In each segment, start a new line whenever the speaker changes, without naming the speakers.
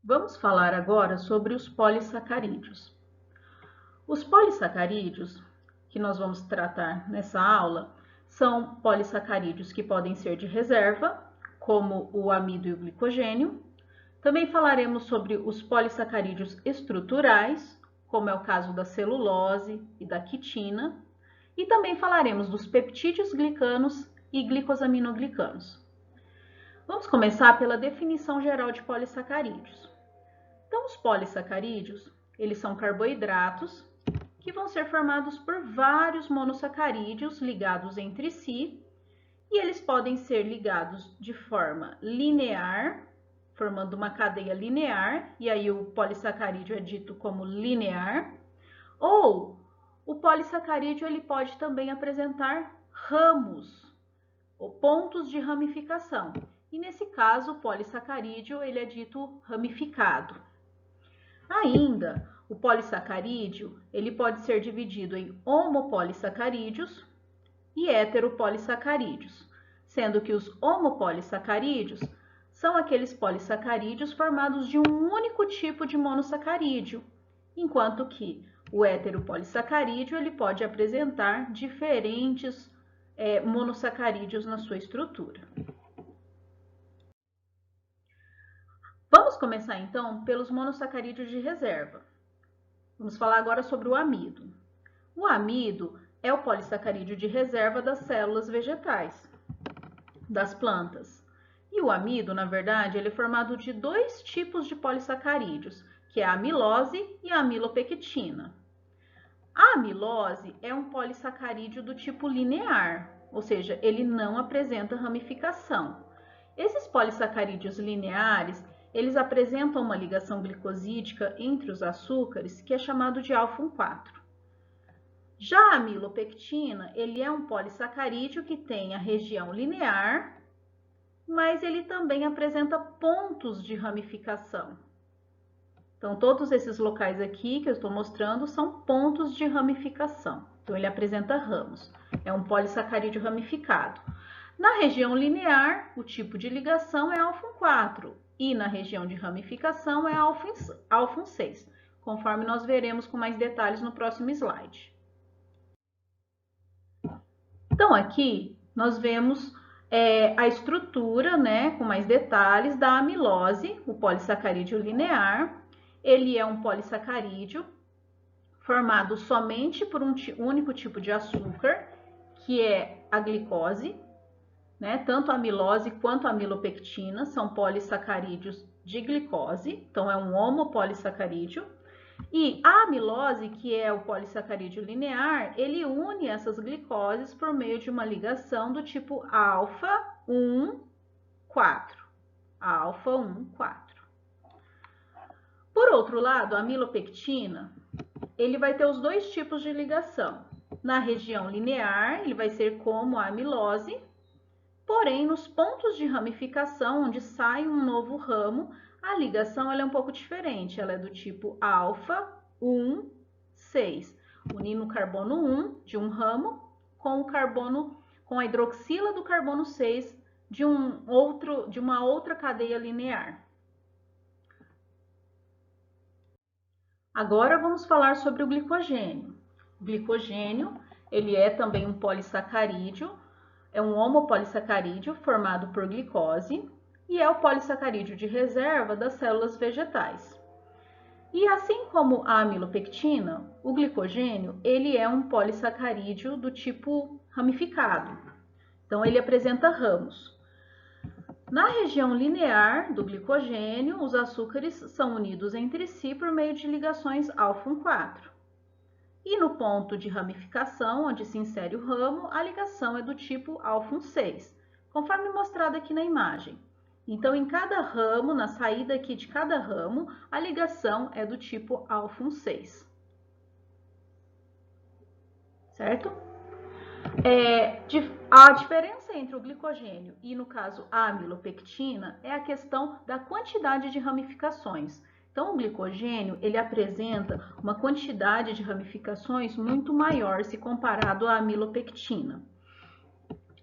Vamos falar agora sobre os polissacarídeos. Os polissacarídeos, que nós vamos tratar nessa aula, são polissacarídeos que podem ser de reserva, como o amido e o glicogênio. Também falaremos sobre os polissacarídeos estruturais, como é o caso da celulose e da quitina. E também falaremos dos peptídeos glicanos e glicosaminoglicanos. Vamos começar pela definição geral de polissacarídeos. Então, os polissacarídeos, eles são carboidratos que vão ser formados por vários monossacarídeos ligados entre si, e eles podem ser ligados de forma linear, formando uma cadeia linear, e aí o polissacarídeo é dito como linear, ou o polissacarídeo ele pode também apresentar ramos, ou pontos de ramificação, e nesse caso o polissacarídeo ele é dito ramificado. Ainda, o polissacarídeo ele pode ser dividido em homopolissacarídeos e heteropolissacarídeos, sendo que os homopolissacarídeos são aqueles polissacarídeos formados de um único tipo de monossacarídeo, enquanto que o heteropolissacarídeo ele pode apresentar diferentes monossacarídeos na sua estrutura. Vamos começar então pelos monossacarídeos de reserva. Vamos falar agora sobre o amido. O amido é o polissacarídeo de reserva das células vegetais, das plantas. E o amido, na verdade, ele é formado de dois tipos de polissacarídeos, que é a amilose e a amilopectina. A amilose é um polissacarídeo do tipo linear, ou seja, ele não apresenta ramificação. Esses polissacarídeos lineares, eles apresentam uma ligação glicosídica entre os açúcares, que é chamado de alfa-1,4. Já a amilopectina, ele é um polissacarídeo que tem a região linear, mas ele também apresenta pontos de ramificação. Então, todos esses locais aqui que eu estou mostrando são pontos de ramificação. Então, ele apresenta ramos. É um polissacarídeo ramificado. Na região linear, o tipo de ligação é alfa-1,4 e na região de ramificação é alfa-1,6, conforme nós veremos com mais detalhes no próximo slide. Então, aqui nós vemos a estrutura, né, com mais detalhes da amilose, o polissacarídeo linear. Ele é um polissacarídeo formado somente por um único tipo de açúcar, que é a glicose, né? Tanto a amilose quanto a amilopectina são polissacarídeos de glicose, então é um homopolissacarídeo. E a amilose, que é o polissacarídeo linear, ele une essas glicoses por meio de uma ligação do tipo alfa-1,4. Alfa-1,4. Por outro lado, a amilopectina, ele vai ter os dois tipos de ligação. Na região linear, ele vai ser como a amilose, porém, nos pontos de ramificação, onde sai um novo ramo, a ligação ela é um pouco diferente. Ela é do tipo alfa-1,6, unindo o carbono 1 de um ramo com a hidroxila do carbono 6 de uma outra cadeia linear. Agora vamos falar sobre o glicogênio. O glicogênio, ele é também um polissacarídeo, é um homopolissacarídeo formado por glicose e é o polissacarídeo de reserva das células vegetais. E assim como a amilopectina, o glicogênio, ele é um polissacarídeo do tipo ramificado. Então, ele apresenta ramos. Na região linear do glicogênio, os açúcares são unidos entre si por meio de ligações alfa-1,4. E no ponto de ramificação, onde se insere o ramo, a ligação é do tipo alfa-1,6, conforme mostrado aqui na imagem. Então, em cada ramo, na saída aqui de cada ramo, a ligação é do tipo alfa-1,6. Certo? A diferença entre o glicogênio e, no caso, a amilopectina é a questão da quantidade de ramificações. Então, o glicogênio, ele apresenta uma quantidade de ramificações muito maior se comparado à amilopectina.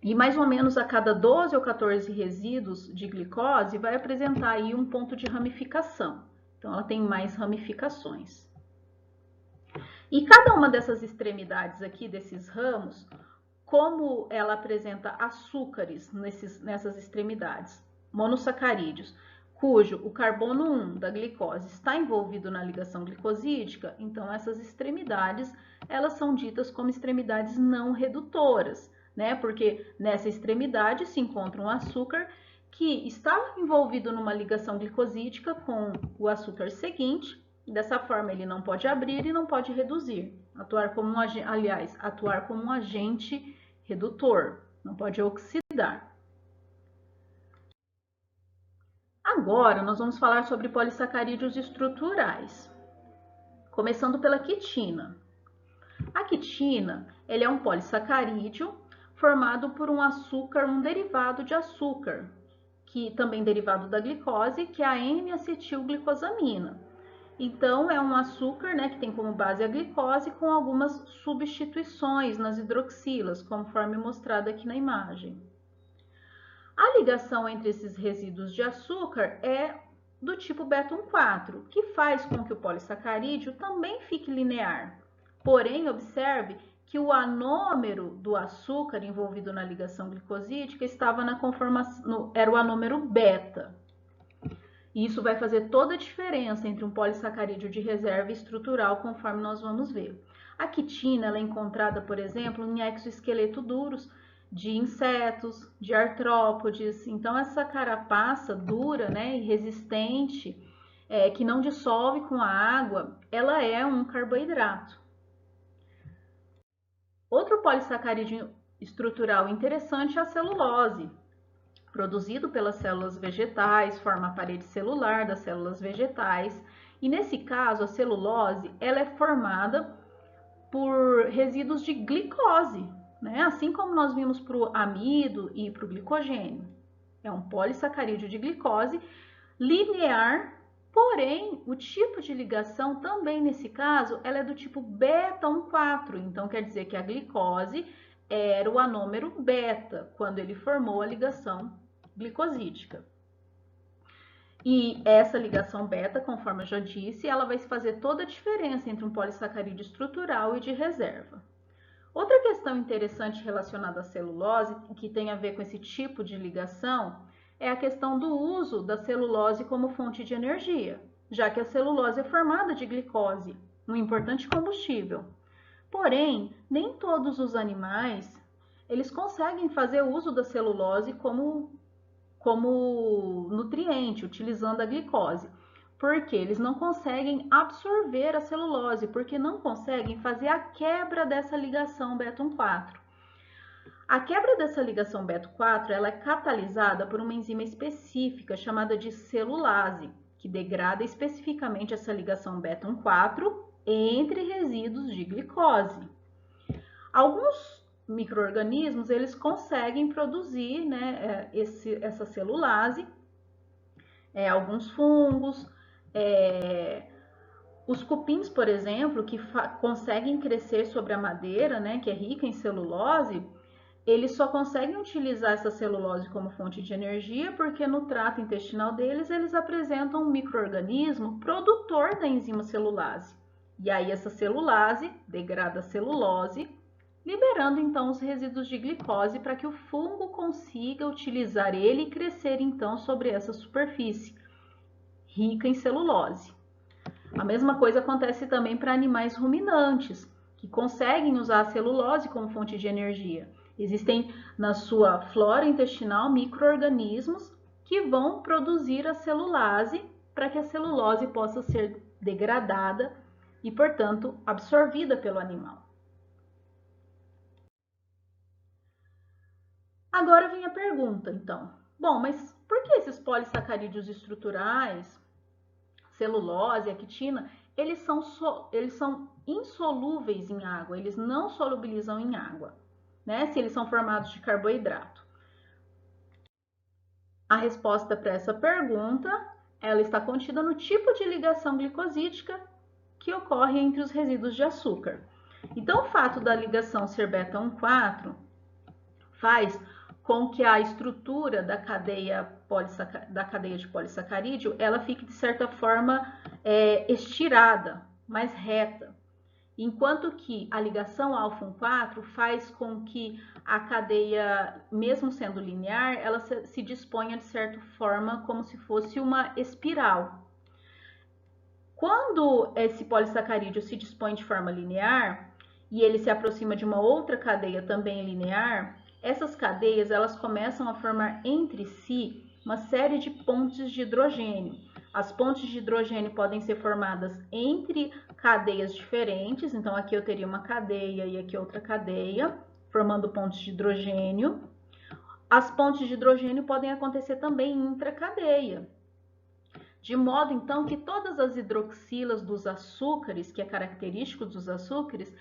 E mais ou menos a cada 12 ou 14 resíduos de glicose vai apresentar aí um ponto de ramificação. Então, ela tem mais ramificações. E cada uma dessas extremidades aqui, desses ramos, como ela apresenta açúcares nessas extremidades, monossacarídeos, cujo o carbono 1 da glicose está envolvido na ligação glicosídica, então essas extremidades, elas são ditas como extremidades não redutoras, né? Porque nessa extremidade se encontra um açúcar que está envolvido numa ligação glicosídica com o açúcar seguinte. Dessa forma, ele não pode abrir e não pode reduzir, atuar como um agente redutor, não pode oxidar. Agora, nós vamos falar sobre polissacarídeos estruturais, começando pela quitina. A quitina, ele é um polissacarídeo formado por um açúcar, um derivado de açúcar, que também derivado da glicose, que é a N-acetilglicosamina. Então, é um açúcar, né, que tem como base a glicose com algumas substituições nas hidroxilas, conforme mostrado aqui na imagem. A ligação entre esses resíduos de açúcar é do tipo beta-1,4, que faz com que o polissacarídeo também fique linear. Porém, observe que o anômero do açúcar envolvido na ligação glicosídica estava na conformação, era o anômero beta. E isso vai fazer toda a diferença entre um polissacarídeo de reserva e estrutural, conforme nós vamos ver. A quitina ela é encontrada, por exemplo, em exoesqueleto duros de insetos, de artrópodes. Então, essa carapaça dura, né, e resistente, que não dissolve com a água, ela é um carboidrato. Outro polissacarídeo estrutural interessante é a celulose. Produzido pelas células vegetais, forma a parede celular das células vegetais. E nesse caso, a celulose ela é formada por resíduos de glicose, né? Assim como nós vimos para o amido e para o glicogênio. É um polissacarídeo de glicose linear, porém, o tipo de ligação também nesse caso, ela é do tipo beta-1,4. Então, quer dizer que a glicose era o anômero beta, quando ele formou a ligação glicosídica. E essa ligação beta, conforme eu já disse, ela vai fazer toda a diferença entre um polissacarídeo estrutural e de reserva. Outra questão interessante relacionada à celulose, que tem a ver com esse tipo de ligação, é a questão do uso da celulose como fonte de energia, já que a celulose é formada de glicose, um importante combustível. Porém, nem todos os animais eles conseguem fazer uso da celulose como nutriente, utilizando a glicose, porque eles não conseguem absorver a celulose, porque não conseguem fazer a quebra dessa ligação beta-1,4. A quebra dessa ligação beta-4 ela é catalisada por uma enzima específica chamada de celulase, que degrada especificamente essa ligação beta-1,4 entre resíduos de glicose. Alguns micro-organismos eles conseguem produzir, né, essa celulase, alguns fungos, os cupins, por exemplo, que conseguem crescer sobre a madeira, né, que é rica em celulose, eles só conseguem utilizar essa celulose como fonte de energia porque no trato intestinal deles eles apresentam um micro-organismo produtor da enzima celulase. E aí essa celulase degrada a celulose, liberando então os resíduos de glicose para que o fungo consiga utilizar ele e crescer então sobre essa superfície rica em celulose. A mesma coisa acontece também para animais ruminantes, que conseguem usar a celulose como fonte de energia. Existem na sua flora intestinal micro-organismos que vão produzir a celulase para que a celulose possa ser degradada e, portanto, absorvida pelo animal. Agora vem a pergunta, então. Bom, mas por que esses polissacarídeos estruturais, celulose, a quitina, eles são insolúveis em água, eles não solubilizam em água, né? Se eles são formados de carboidrato. A resposta para essa pergunta, ela está contida no tipo de ligação glicosídica que ocorre entre os resíduos de açúcar. Então, o fato da ligação ser beta-1,4 faz com que a estrutura da cadeia de polissacarídeo ela fique, de certa forma, estirada, mais reta. Enquanto que a ligação alfa-1,4 faz com que a cadeia, mesmo sendo linear, ela se disponha de certa forma como se fosse uma espiral. Quando esse polissacarídeo se dispõe de forma linear e ele se aproxima de uma outra cadeia também linear, essas cadeias elas começam a formar entre si uma série de pontes de hidrogênio. As pontes de hidrogênio podem ser formadas entre cadeias diferentes, então aqui eu teria uma cadeia e aqui outra cadeia, formando pontes de hidrogênio. As pontes de hidrogênio podem acontecer também intracadeia, de modo então que todas as hidroxilas dos açúcares, que é característico dos açúcares,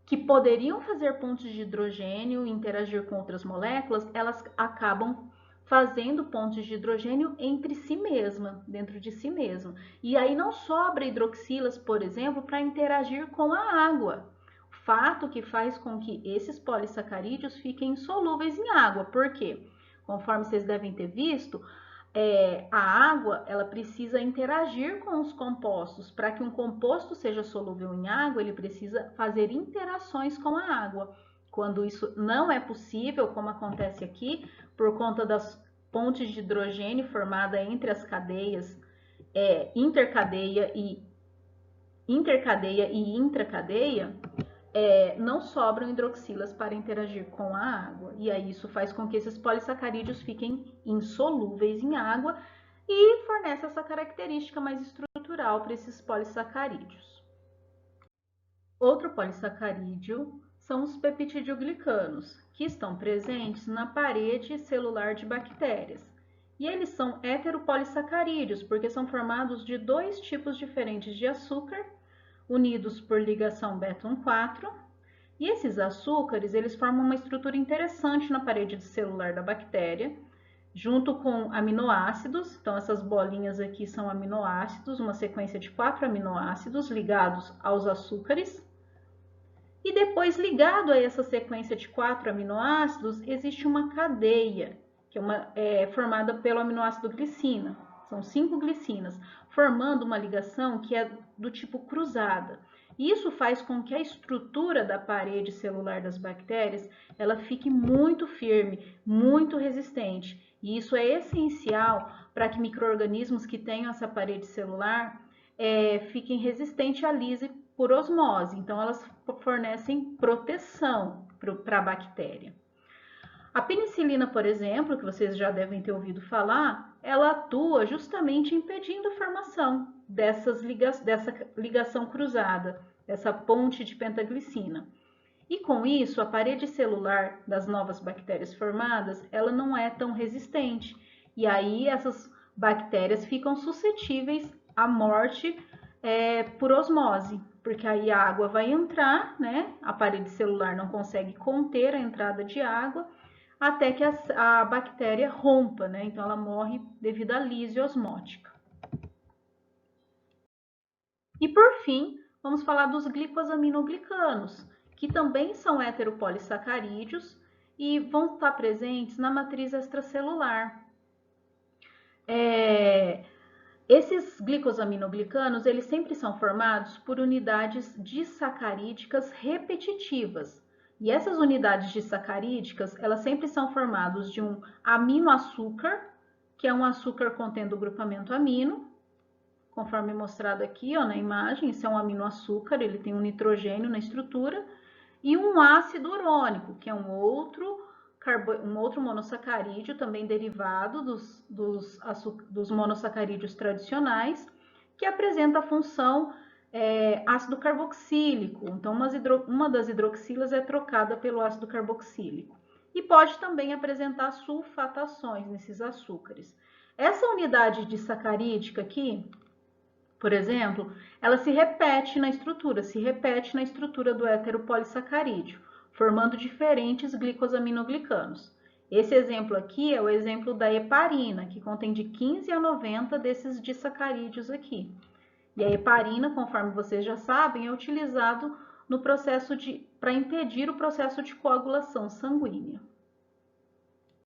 que poderiam fazer pontes de hidrogênio e interagir com outras moléculas, elas acabam fazendo pontes de hidrogênio entre si mesma, dentro de si mesma. E aí não sobra hidroxilas, por exemplo, para interagir com a água. Fato que faz com que esses polissacarídeos fiquem insolúveis em água. Por quê? Conforme vocês devem ter visto, a água ela precisa interagir com os compostos. Para que um composto seja solúvel em água, ele precisa fazer interações com a água. Quando isso não é possível, como acontece aqui, por conta das pontes de hidrogênio formada entre as cadeias intercadeia e intracadeia, não sobram hidroxilas para interagir com a água. E aí isso faz com que esses polissacarídeos fiquem insolúveis em água e fornece essa característica mais estrutural para esses polissacarídeos. Outro polissacarídeo são os peptidoglicanos, que estão presentes na parede celular de bactérias. E eles são heteropolissacarídeos, porque são formados de dois tipos diferentes de açúcar, unidos por ligação beta-1,4, e esses açúcares eles formam uma estrutura interessante na parede celular da bactéria, junto com aminoácidos. Então essas bolinhas aqui são aminoácidos, uma sequência de 4 aminoácidos ligados aos açúcares. E depois, ligado a essa sequência de 4 aminoácidos, existe uma cadeia, que é formada pelo aminoácido glicina. São 5 glicinas, formando uma ligação que é do tipo cruzada. Isso faz com que a estrutura da parede celular das bactérias ela fique muito firme, muito resistente. E isso é essencial para que micro-organismos que tenham essa parede celular fiquem resistentes à lise por osmose. Então, elas fornecem proteção para a bactéria. A penicilina, por exemplo, que vocês já devem ter ouvido falar, ela atua justamente impedindo a formação dessa ligação cruzada, dessa ponte de pentaglicina. E com isso, a parede celular das novas bactérias formadas, ela não é tão resistente. E aí essas bactérias ficam suscetíveis à morte por osmose, porque aí a água vai entrar, né? A parede celular não consegue conter a entrada de água, até que a bactéria rompa, né? Então ela morre devido à lise osmótica. E por fim, vamos falar dos glicosaminoglicanos, que também são heteropolissacarídeos e vão estar presentes na matriz extracelular. Esses glicosaminoglicanos, eles sempre são formados por unidades disacarídicas repetitivas. E essas unidades disacarídicas, elas sempre são formadas de um aminoaçúcar, que é um açúcar contendo o grupamento amino, conforme mostrado aqui na imagem. Isso é um aminoaçúcar, ele tem um nitrogênio na estrutura, e um ácido urônico, que é um outro monossacarídeo, também derivado dos monossacarídeos tradicionais, que apresenta a função ácido carboxílico. Então, uma das hidroxilas é trocada pelo ácido carboxílico. E pode também apresentar sulfatações nesses açúcares. Essa unidade disacarídica aqui, por exemplo, ela se repete na estrutura do heteropolissacarídeo, formando diferentes glicosaminoglicanos. Esse exemplo aqui é o exemplo da heparina, que contém de 15 a 90 desses disacarídeos aqui. E a heparina, conforme vocês já sabem, é utilizado no processo para impedir o processo de coagulação sanguínea.